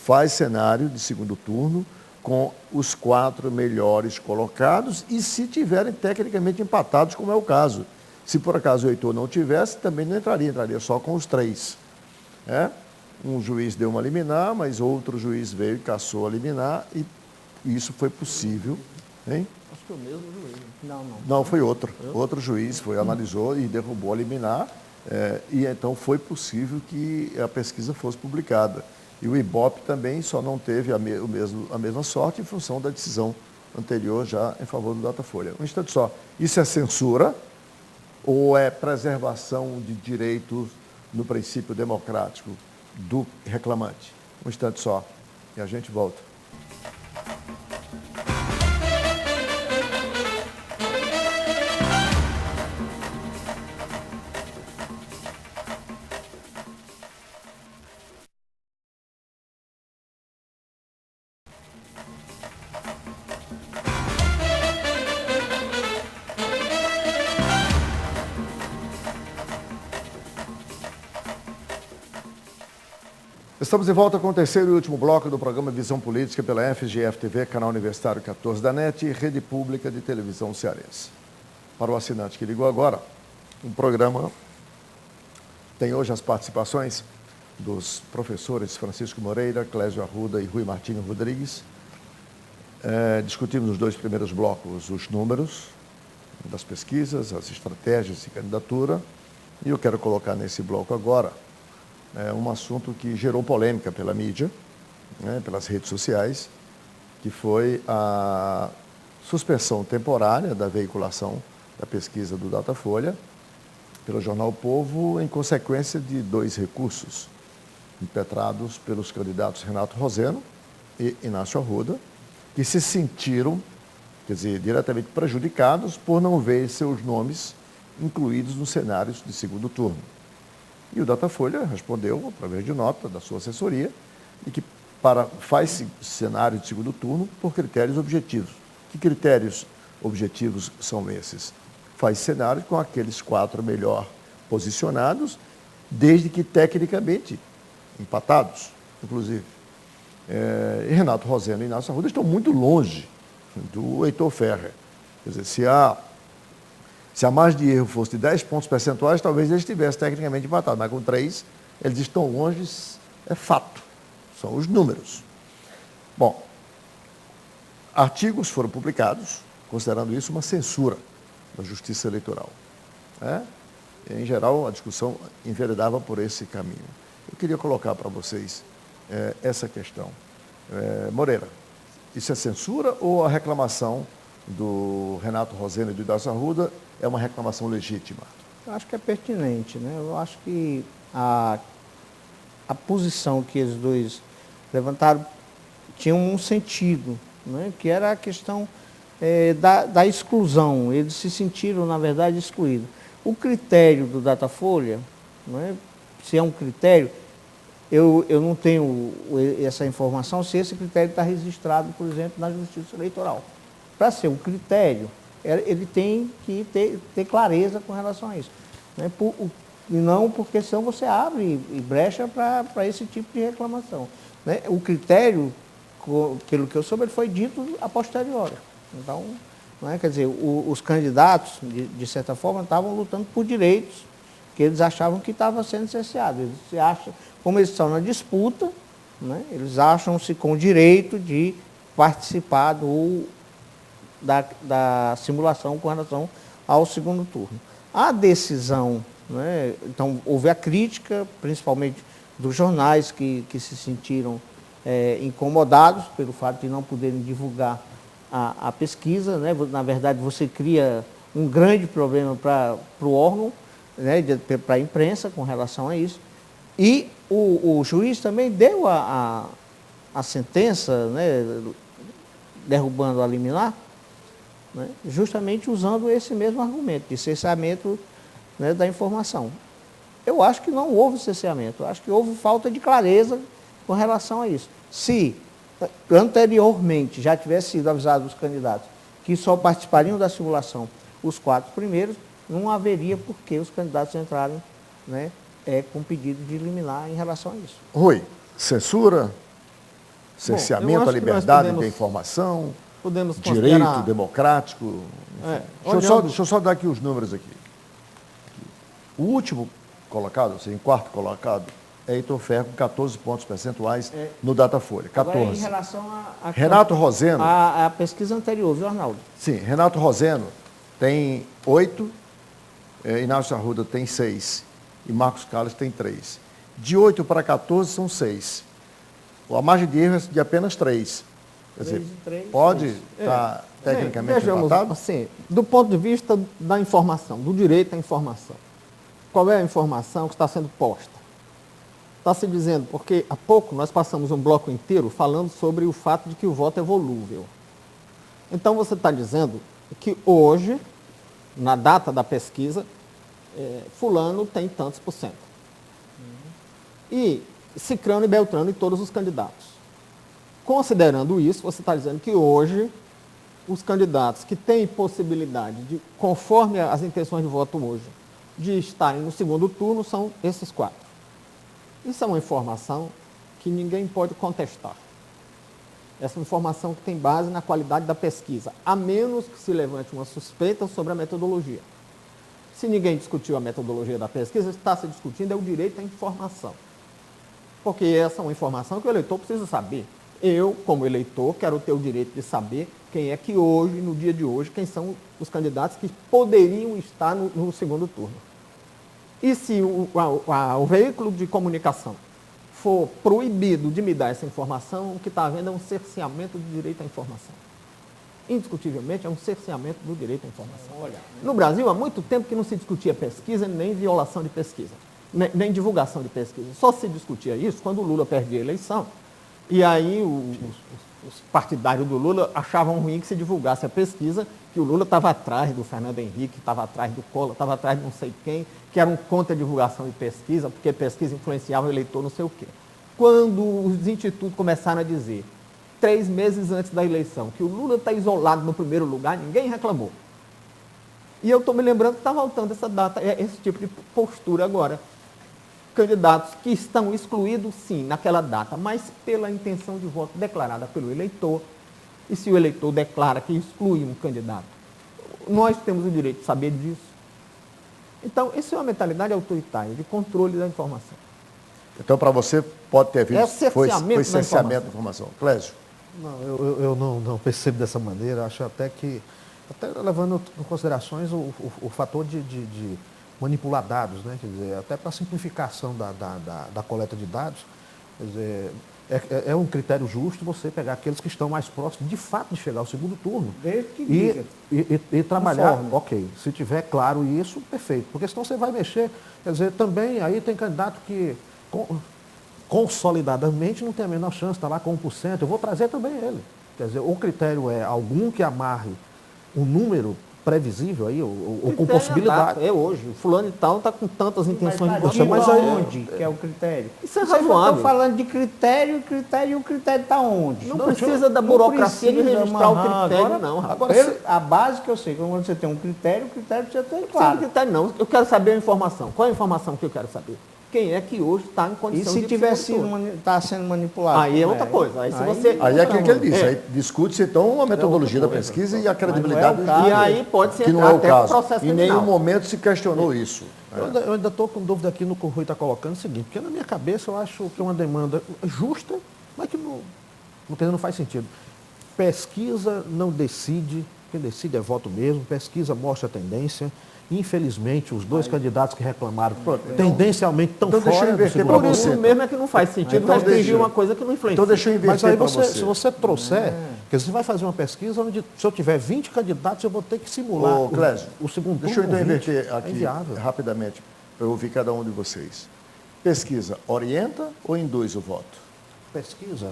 Faz cenário de segundo turno com os 4 melhores colocados e, se tiverem tecnicamente empatados, como é o caso. Se por acaso o Heitor não tivesse, também não entraria só com os 3. Um juiz deu uma liminar, mas outro juiz veio e cassou a liminar, e isso foi possível. Hein? Acho que é o mesmo juiz. Não. Não, foi outro. Outro juiz analisou e derrubou a liminar, e então foi possível que a pesquisa fosse publicada. E o Ibope também só não teve a mesma sorte em função da decisão anterior já em favor do Datafolha. Um instante só. Isso é censura ou é preservação de direitos no princípio democrático do reclamante? Um instante só e a gente volta. Estamos de volta com o terceiro e último bloco do programa Visão Política pela FGF-TV, canal Universitário 14 da NET e Rede Pública de Televisão Cearense. Para o assinante que ligou agora, o programa tem hoje as participações dos professores Francisco Moreira, Clésio Arruda e Rui Martinho Rodrigues. Discutimos nos 2 primeiros blocos os números das pesquisas, as estratégias de candidatura, e eu quero colocar nesse bloco agora um assunto que gerou polêmica pela mídia, pelas redes sociais, que foi a suspensão temporária da veiculação da pesquisa do Datafolha pelo jornal O Povo, em consequência de 2 recursos impetrados pelos candidatos Renato Roseno e Inácio Arruda, que se sentiram, diretamente prejudicados por não ver seus nomes incluídos nos cenários de segundo turno. E o Datafolha respondeu, através de nota da sua assessoria, e que faz cenário de segundo turno por critérios objetivos. Que critérios objetivos são esses? Faz cenário com aqueles 4 melhor posicionados, desde que tecnicamente empatados, inclusive. E Renato Roseno e Inácio Arruda estão muito longe do Heitor Ferrer. Quer dizer, se a margem de erro fosse de 10 pontos percentuais, talvez eles estivessem tecnicamente empatados, mas com 3, eles estão longe, é fato, são os números. Bom, artigos foram publicados, considerando isso uma censura da Justiça Eleitoral. Em geral, a discussão enveredava por esse caminho. Eu queria colocar para vocês essa questão. Moreira, isso é censura ou a reclamação do Renato Roseno e do Inácio Arruda é uma reclamação legítima? Eu acho que é pertinente, né? Eu acho que a posição que eles dois levantaram tinha um sentido, né? Que era a questão da exclusão. Eles se sentiram, na verdade, excluídos. O critério do Datafolha, né? Se é um critério, eu não tenho essa informação se esse critério está registrado, por exemplo, na Justiça Eleitoral. Para ser um critério, ele tem que ter clareza com relação a isso. Né? E não porque senão você abre e brecha para esse tipo de reclamação. Né? O critério, pelo que eu soube, ele foi dito a posteriori. Então, né, quer dizer, os candidatos, de certa forma, estavam lutando por direitos que eles achavam que estavam sendo cerceados. Eles se acham, como eles estão na disputa, né, eles acham-se com o direito de participar da simulação com relação ao segundo turno. A decisão, né, então houve a crítica, principalmente dos jornais que se sentiram incomodados pelo fato de não poderem divulgar a pesquisa, né? Na verdade, você cria um grande problema para o órgão, né, para a imprensa com relação a isso. E o juiz também deu a sentença, né, derrubando a liminar, né, justamente usando esse mesmo argumento de cerceamento, né, da informação. Eu acho que não houve cerceamento, eu acho que houve falta de clareza com relação a isso. Se anteriormente já tivesse sido avisado os candidatos que só participariam da simulação os 4 primeiros, não haveria por que os candidatos entrarem, né, com pedido de liminar em relação a isso. Rui, censura, cerceamento à liberdade da informação, direito democrático. Olhando... Deixa eu só dar aqui os números aqui. O último colocado, ou seja, em quarto colocado, é Heitor Ferro, com 14 pontos percentuais no Datafolha. Agora, em 14. relação a Renato Roseno. a pesquisa anterior, viu, Arnaldo? Sim, Renato Roseno tem 8, Inácio Arruda tem 6 e Marcos Carlos tem 3. De 8 para 14 são 6. A margem de erro é de apenas 3. Quer dizer, 3, pode estar tecnicamente Vejamos, empatado? assim, do ponto de vista da informação, do direito à informação. Qual é a informação que está sendo posta? Está se dizendo, porque há pouco nós passamos um bloco inteiro falando sobre o fato de que o voto é volúvel. Então você está dizendo que hoje, na data da pesquisa, fulano tem tantos por cento. E Cicrano e Beltrano e todos os candidatos. Considerando isso, você está dizendo que hoje os candidatos que têm possibilidade de, conforme as intenções de voto hoje, de estarem no segundo turno são esses 4. Isso é uma informação que ninguém pode contestar. Essa informação que tem base na qualidade da pesquisa, a menos que se levante uma suspeita sobre a metodologia. Se ninguém discutiu a metodologia da pesquisa, está se discutindo é o direito à informação. Porque essa é uma informação que o eleitor precisa saber. Eu, como eleitor, quero ter o direito de saber quem é que hoje, no dia de hoje, quem são os candidatos que poderiam estar no segundo turno. E se o veículo de comunicação for proibido de me dar essa informação, o que está havendo é um cerceamento do direito à informação. Indiscutivelmente, é um cerceamento do direito à informação. No Brasil, há muito tempo que não se discutia pesquisa, nem violação de pesquisa, nem divulgação de pesquisa. Só se discutia isso quando o Lula perdia a eleição. E aí os partidários do Lula achavam ruim que se divulgasse a pesquisa, que o Lula estava atrás do Fernando Henrique, estava atrás do Collor, estava atrás de não sei quem, que eram contra a divulgação de pesquisa, porque pesquisa influenciava o eleitor não sei o quê. Quando os institutos começaram a dizer, 3 meses antes da eleição, que o Lula está isolado no primeiro lugar, ninguém reclamou. E eu estou me lembrando que está voltando essa data, esse tipo de postura agora. Candidatos que estão excluídos, sim, naquela data, mas pela intenção de voto declarada pelo eleitor. E se o eleitor declara que exclui um candidato, nós temos o direito de saber disso. Então, isso é uma mentalidade autoritária, de controle da informação. Então, para você, pode ter havido foi cerceamento da informação. Clésio? Não, eu não percebo dessa maneira. Acho até que, até levando em considerações o fator de manipular dados, né? Quer dizer, até para a simplificação da coleta de dados, quer dizer, é um critério justo você pegar aqueles que estão mais próximos, de fato, de chegar ao segundo turno e trabalhar, ok, se tiver claro isso, perfeito, porque senão você vai mexer, quer dizer, também aí tem candidato que consolidadamente não tem a menor chance, está lá com 1%, eu vou trazer também ele. Quer dizer, o critério é algum que amarre um número previsível aí, ou com possibilidade. É hoje. O fulano e tal está com tantas intenções de voto. Mas aonde que é o critério? Isso é razoável. Estou falando de critério, e o critério está onde? Não precisa da burocracia de registrar o critério, agora, não. Agora, a base que eu sei, quando você tem um critério, o critério precisa ter claro. Não critério não. Eu quero saber a informação. Qual é a informação que eu quero saber? Quem é que hoje está em condição de... E se tiver está sendo manipulado? Aí é outra coisa. Aí, se você... Aí é aquilo que ele disse. Aí discute-se então a metodologia da pesquisa e a credibilidade. E aí pode ser que não é o até caso. processo Em nenhum momento se questionou isso. Eu ainda estou com dúvida aqui no que o Rui está colocando, o seguinte, porque na minha cabeça eu acho que é uma demanda justa, mas que não faz sentido. Pesquisa não decide, quem decide é voto mesmo, pesquisa mostra a tendência. Infelizmente, os dois candidatos que reclamaram tendencialmente estão fora. Deixa eu inverter para Por isso você. mesmo é que não faz sentido restringir uma coisa que não influencia. Então deixa eu inverter Mas aí para você. se você trouxer, quer dizer, você vai fazer uma pesquisa onde, se eu tiver 20 candidatos, eu vou ter que simular Ô, Clésio, o segundo turno. deixa eu então 20, inverter aqui inviável. rapidamente, para eu ouvir cada um de vocês. Pesquisa orienta ou induz o voto? Pesquisa,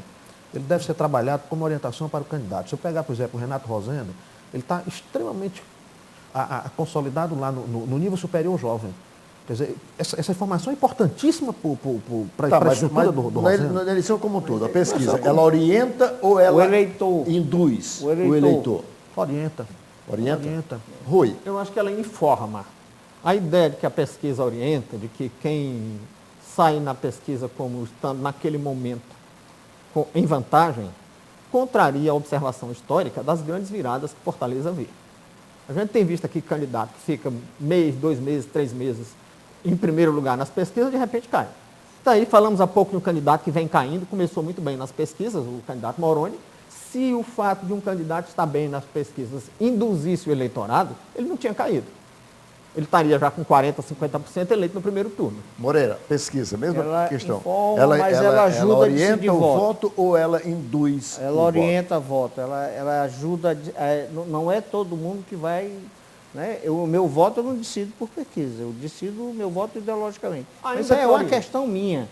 ele deve ser trabalhado como orientação para o candidato. Se eu pegar, por exemplo, o Renato Rosendo, ele está extremamente consolidado lá no nível superior jovem. Quer dizer, essa informação é importantíssima para a estrutura do Rosendo. Na eleição como um todo, a pesquisa, ela orienta ou ela induz o eleitor? Orienta. Orienta? Rui. Eu acho que ela informa. A ideia de que a pesquisa orienta, de que quem sai na pesquisa como estando naquele momento em vantagem, contraria a observação histórica das grandes viradas que Fortaleza vê. A gente tem visto aqui candidato que fica mês, 2 meses, 3 meses em primeiro lugar nas pesquisas, de repente cai. Daí falamos há pouco de um candidato que vem caindo, começou muito bem nas pesquisas, o candidato Moroni. Se o fato de um candidato estar bem nas pesquisas induzisse o eleitorado, ele não tinha caído. Ele estaria já com 40%, 50% eleito no primeiro turno. Moreira, pesquisa, mesma Ela questão. informa, mas ela ajuda a orienta decidir o voto. voto ou ela induz o Ela voto? orienta voto, ela ajuda, não é todo mundo que vai, né? O meu voto eu não decido por pesquisa, eu decido o meu voto ideologicamente. Ainda Isso é que uma oriente. questão minha,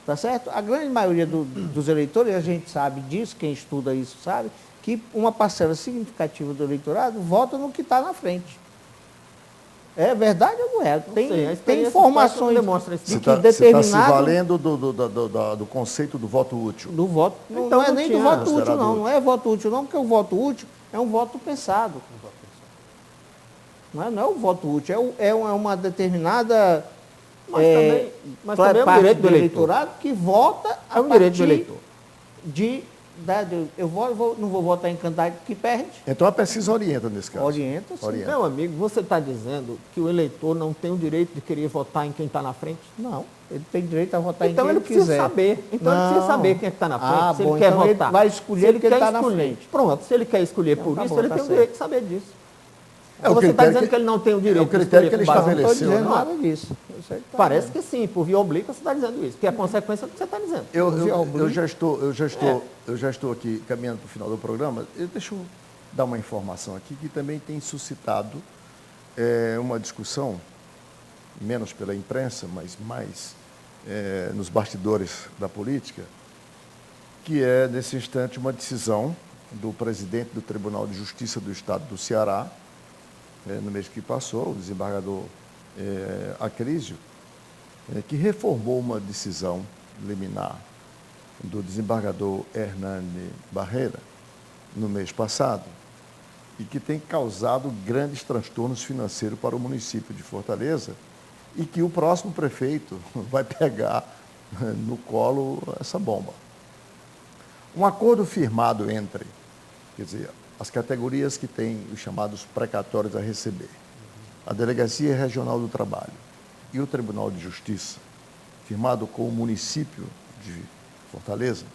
tá certo? A grande maioria dos eleitores, a gente sabe disso, quem estuda isso sabe, que uma parcela significativa do eleitorado vota no que está na frente. É verdade ou não é? Tem, sei, a tem experiência informações informações demonstra isso. de Você que está se determinado... valendo do conceito do voto útil. Do voto. Não, Então não é não nem do tinha voto útil, considerado não. útil. Não é voto útil, não, porque o voto útil é um voto pensado. Não é o voto útil, é uma determinada Mas também é um parte direito do eleitor. eleitorado que vota a É um direito do partir eleitor. eu não vou votar em candidato que perde. Então a pesquisa orienta nesse caso. Orienta, sim. Orienta. Meu amigo, você está dizendo que o eleitor não tem o direito de querer votar em quem está na frente? Não, ele tem direito a votar Então em quem ele precisa quiser. saber. Então ele Não. precisa saber quem é que está na frente, Ah, se bom, ele quer então ele votar. vai escolher Se ele porque ele quer está na escolher. frente. Pronto, se ele quer escolher Então, por tá isso, bom, ele tá tem o certo. direito de saber disso. É o Você está critério dizendo que ele não tem o direito é o de critério escolher que ele com base Não no estou estabeleceu, dizendo né? nada disso. Isso aí tá Parece bem. que sim, por via oblíqua você está dizendo isso, que é a consequência do que você está dizendo. Eu já estou aqui caminhando para o final do programa. Deixa eu dar uma informação aqui que também tem suscitado uma discussão, menos pela imprensa, mas mais nos bastidores da política, que é, nesse instante, uma decisão do presidente do Tribunal de Justiça do Estado do Ceará, no mês que passou, o desembargador Acrísio, que reformou uma decisão liminar do desembargador Hernani Barreira, no mês passado, e que tem causado grandes transtornos financeiros para o município de Fortaleza, e que o próximo prefeito vai pegar no colo essa bomba. Um acordo firmado entre, quer dizer, as categorias que têm os chamados precatórios a receber, a Delegacia Regional do Trabalho e o Tribunal de Justiça, firmado com o município de Fortaleza,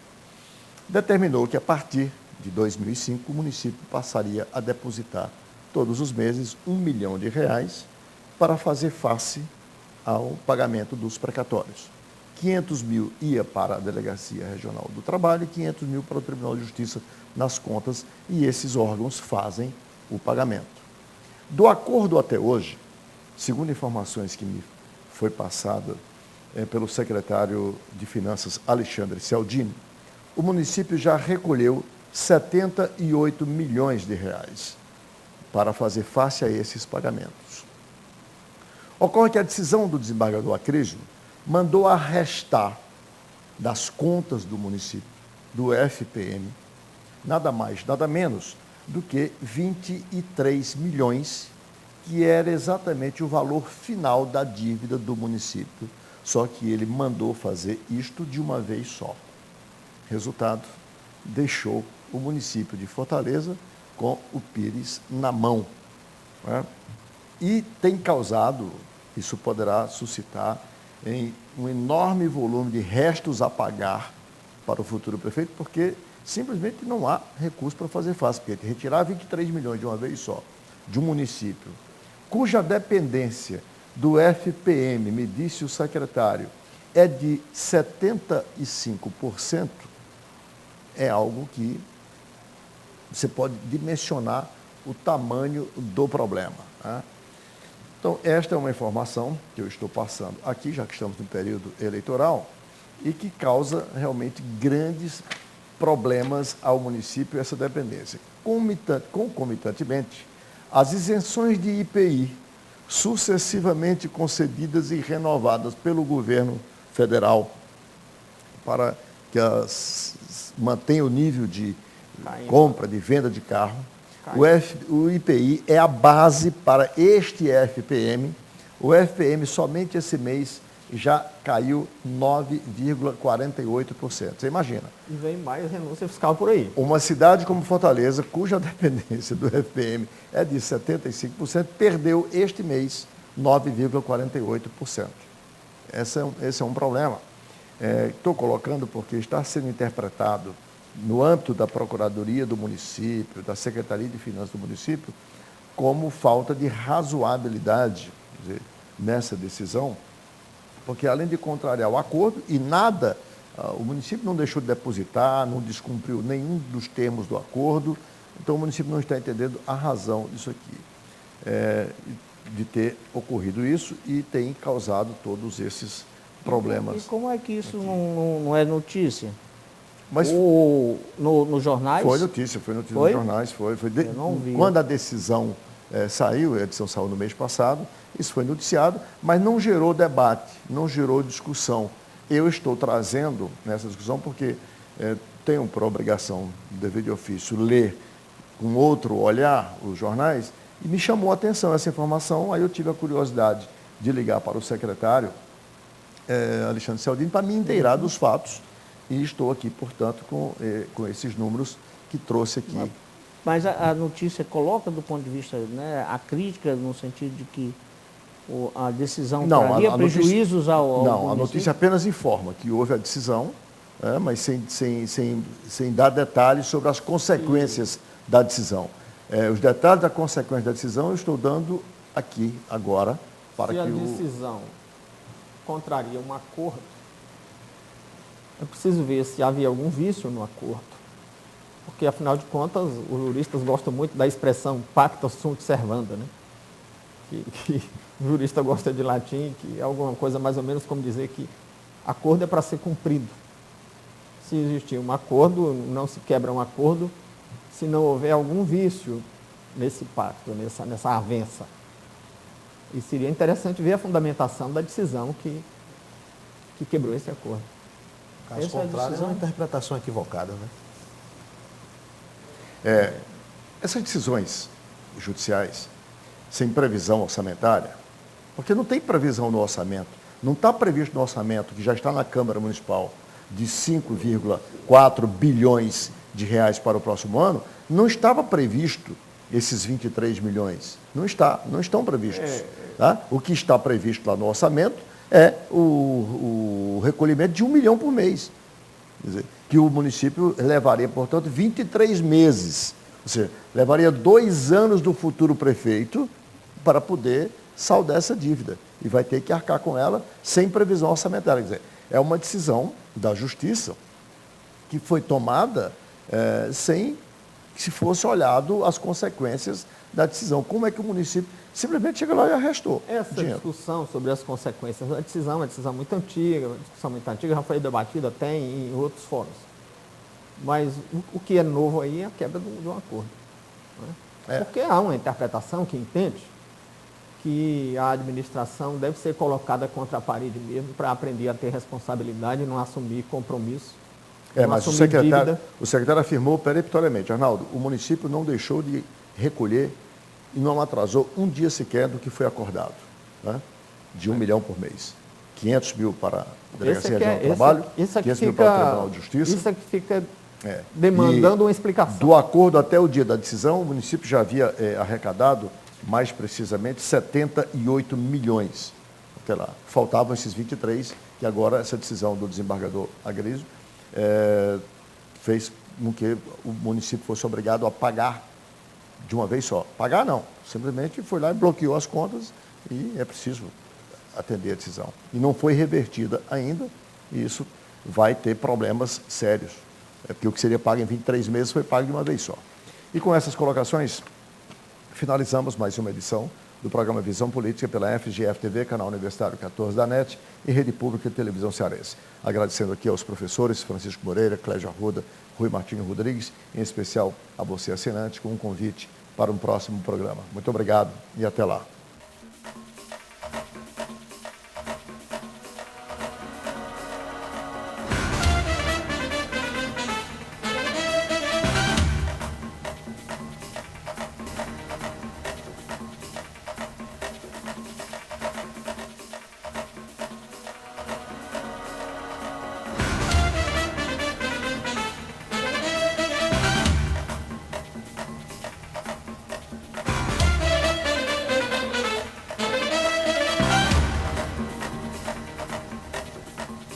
determinou que a partir de 2005 o município passaria a depositar todos os meses R$ 1 milhão para fazer face ao pagamento dos precatórios. 500 mil ia para a Delegacia Regional do Trabalho e 500 mil para o Tribunal de Justiça nas contas, e esses órgãos fazem o pagamento. Do acordo até hoje, segundo informações que me foi passada pelo secretário de Finanças Alexandre Cialdini, o município já recolheu R$ 78 milhões para fazer face a esses pagamentos. Ocorre que a decisão do desembargador Acrísio mandou arrestar das contas do município, do FPM, nada mais, nada menos do que 23 milhões, que era exatamente o valor final da dívida do município, só que ele mandou fazer isto de uma vez só. Resultado, deixou o município de Fortaleza com o pires na mão, né? E tem causado, isso poderá suscitar em um enorme volume de restos a pagar para o futuro prefeito, porque simplesmente não há recurso para fazer face, porque retirar 23 milhões de uma vez só de um município, cuja dependência do FPM, me disse o secretário, é de 75%, é algo que você pode dimensionar o tamanho do problema, né? Então, esta é uma informação que eu estou passando aqui, já que estamos no período eleitoral, e que causa realmente grandes problemas ao município essa dependência. Concomitantemente, as isenções de IPI sucessivamente concedidas e renovadas pelo governo federal para que mantenha o nível de compra, de venda de carro. O IPI é a base para este FPM. O FPM somente esse mês já caiu 9,48%. Você imagina. E vem mais renúncia fiscal por aí. Uma cidade como Fortaleza, cuja dependência do FPM é de 75%, perdeu este mês 9,48%. Esse é um problema. Estou colocando porque está sendo interpretado no âmbito da Procuradoria do município, da Secretaria de Finanças do município, como falta de razoabilidade, quer dizer, nessa decisão, porque além de contrariar o acordo e nada, o município não deixou de depositar, não descumpriu nenhum dos termos do acordo, então o município não está entendendo a razão disso aqui, de ter ocorrido isso e tem causado todos esses problemas. E como é que isso não é notícia? Mas nos jornais? Foi notícia nos jornais. Eu não vi. Quando a decisão saiu, a decisão saiu no mês passado, isso foi noticiado, mas não gerou debate, não gerou discussão. Eu estou trazendo nessa discussão porque tenho por obrigação, dever de ofício, ler com outro olhar os jornais, e me chamou a atenção essa informação, aí eu tive a curiosidade de ligar para o secretário Alexandre Cialdini para me inteirar dos fatos, e estou aqui, portanto, com esses números que trouxe aqui. Mas a notícia coloca do ponto de vista, né, a crítica no sentido de que a decisão traria prejuízos ao Não, município? a notícia apenas informa que houve a decisão, mas sem dar detalhes sobre as consequências da decisão. Os detalhes da consequência da decisão eu estou dando aqui, agora, para que a decisão contraria um acordo, é preciso ver se havia algum vício no acordo. Porque, afinal de contas, os juristas gostam muito da expressão pacta sunt servanda, né? Que o jurista gosta de latim, que é alguma coisa mais ou menos como dizer que acordo é para ser cumprido. Se existir um acordo, não se quebra um acordo se não houver algum vício nesse pacto, nessa avença. E seria interessante ver a fundamentação da decisão que quebrou esse acordo. Caso contrário, é uma interpretação equivocada, né? Essas decisões judiciais, sem previsão orçamentária, porque não tem previsão no orçamento, não está previsto no orçamento, que já está na Câmara Municipal, de 5,4 bilhões de reais para o próximo ano, não estava previsto esses 23 milhões. Não estão previstos. Tá? O que está previsto lá no orçamento é o recolhimento de 1 milhão por mês. Quer dizer, que o município levaria, portanto, 23 meses. Ou seja, levaria 2 anos do futuro prefeito para poder saldar essa dívida. E vai ter que arcar com ela sem previsão orçamentária. Quer dizer, é uma decisão da Justiça que foi tomada sem que se fosse olhado as consequências da decisão. Como é que o município simplesmente chega lá e arrestou essa dinheiro? Discussão sobre as consequências da decisão é uma decisão muito antiga, já foi debatida até em outros fóruns. Mas o que é novo aí é a quebra de um acordo. Né? Porque há uma interpretação que entende que a administração deve ser colocada contra a parede mesmo para aprender a ter responsabilidade e não assumir compromisso. Mas o secretário afirmou peremptoriamente, Arnaldo, o município não deixou de recolher e não atrasou um dia sequer do que foi acordado, né? De 1 milhão por mês. 500 mil para a Delegacia Regional do Trabalho, 500 mil para o Tribunal de Justiça. Isso é que fica demandando uma explicação. Do acordo até o dia da decisão, o município já havia arrecadado, mais precisamente, 78 milhões. Até lá. Faltavam esses 23, que agora essa decisão do desembargador Agrizio fez com que o município fosse obrigado a pagar de uma vez só. Pagar não, simplesmente foi lá e bloqueou as contas e é preciso atender a decisão. E não foi revertida ainda, e isso vai ter problemas sérios. Porque o que seria pago em 23 meses foi pago de uma vez só. E com essas colocações, finalizamos mais uma edição do programa Visão Política pela FGF-TV, canal Universitário 14 da NET e Rede Pública de Televisão Cearense. Agradecendo aqui aos professores Francisco Moreira, Clésio Arruda, Rui Martinho Rodrigues, em especial a você assinante, com um convite para um próximo programa. Muito obrigado e até lá.